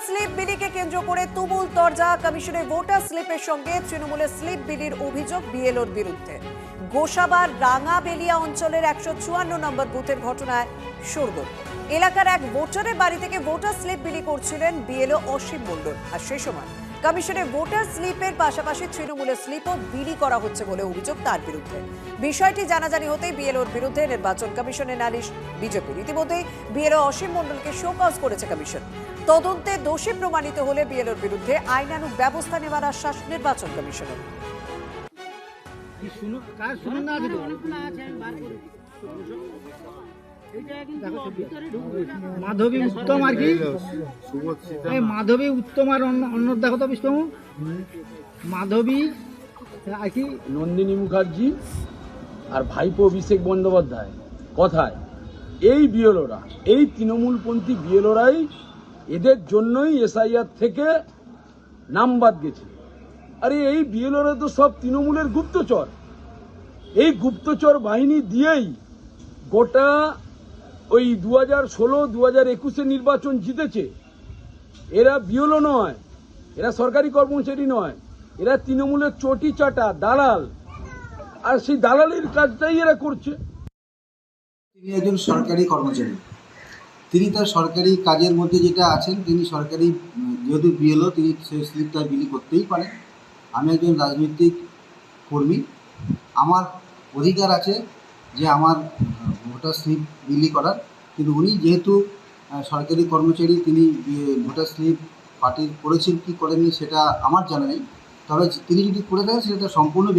Slip বিলিকে কেন্দ্র করে তুমুল তরজা। কমিশনের ভোটার স্লিপের সঙ্গে তৃণমূলের স্লিপ বিলির অভিযোগ বিএলওর বিরুদ্ধে। গোসাবার রাঙাবেলিয়া অঞ্চলের 154 নম্বর বুথের ঘটনায় শোরগোল। এলাকার এক ভোটারের বাড়ি থেকে ভোটার স্লিপ বিলি করছিলেন বিএলও অসীম মণ্ডল। আর সেই সময় কমিশনের ভোটার স্লিপের পাশাপাশি তৃণমূলের স্লিপও বিলি করা হচ্ছে বলে অভিযোগ তার বিরুদ্ধে। বিষয়টি জানাজানি হতেই বিএলওর বিরুদ্ধে নির্বাচন কমিশনের নালিশ বিজেপির। ইতিমধ্যেই বিএলও অসীম মণ্ডলকে শোকজ করেছে কমিশন। তদন্তে দোষী প্রমাণিত হলে বিএলওর বিরুদ্ধে আইনানুগ ব্যবস্থা নেওয়ার আশ্বাস নির্বাচন কমিশনের। মাধবী উত্তম আর কি মাধবী উত্তম আর অন্য দেখো তো বিষ্ণু মাধবী আর কি নন্দিনী মুখার্জি আর ভাইপো অভিষেক বন্দ্যোপাধ্যায় কথায় এই বিএলওরা, এই তৃণমূলপন্থী বিএলওরাই এদের জন্যই এসআইআর থেকে নাম বাদ গেছে। আরে এই বিএলওরা তো সব তৃণমূলের গুপ্তচর। এই গুপ্তচর বাহিনী দিয়েই গোটা ওই 2016, 2021 নির্বাচন জিতেছে। এরা বিএলও নয়, এরা সরকারি কর্মচারী নয়, এরা তৃণমূলের চটি চাটা দালাল। আর সেই দালালির কাজটাই এরা করছে। তিনি একজন সরকারি কর্মচারী, তিনি তার সরকারি কাজের মধ্যে যেটা আছেন, তিনি সরকারি যেহেতু বিএলও, তিনি সেই স্লিপটা বিলি করতেই পারেন। আমি একজন রাজনৈতিক কর্মী, আমার অধিকার আছে যে আমার ভোটার স্লিপ বিলি করার। কিন্তু উনি যেহেতু সরকারি কর্মচারী, তিনি ভোটার স্লিপ পার্টি করেছেন কি করেননি সেটা আমার জানা নেই। তবে তিনি যদি করে থাকেন সেটা সম্পূর্ণ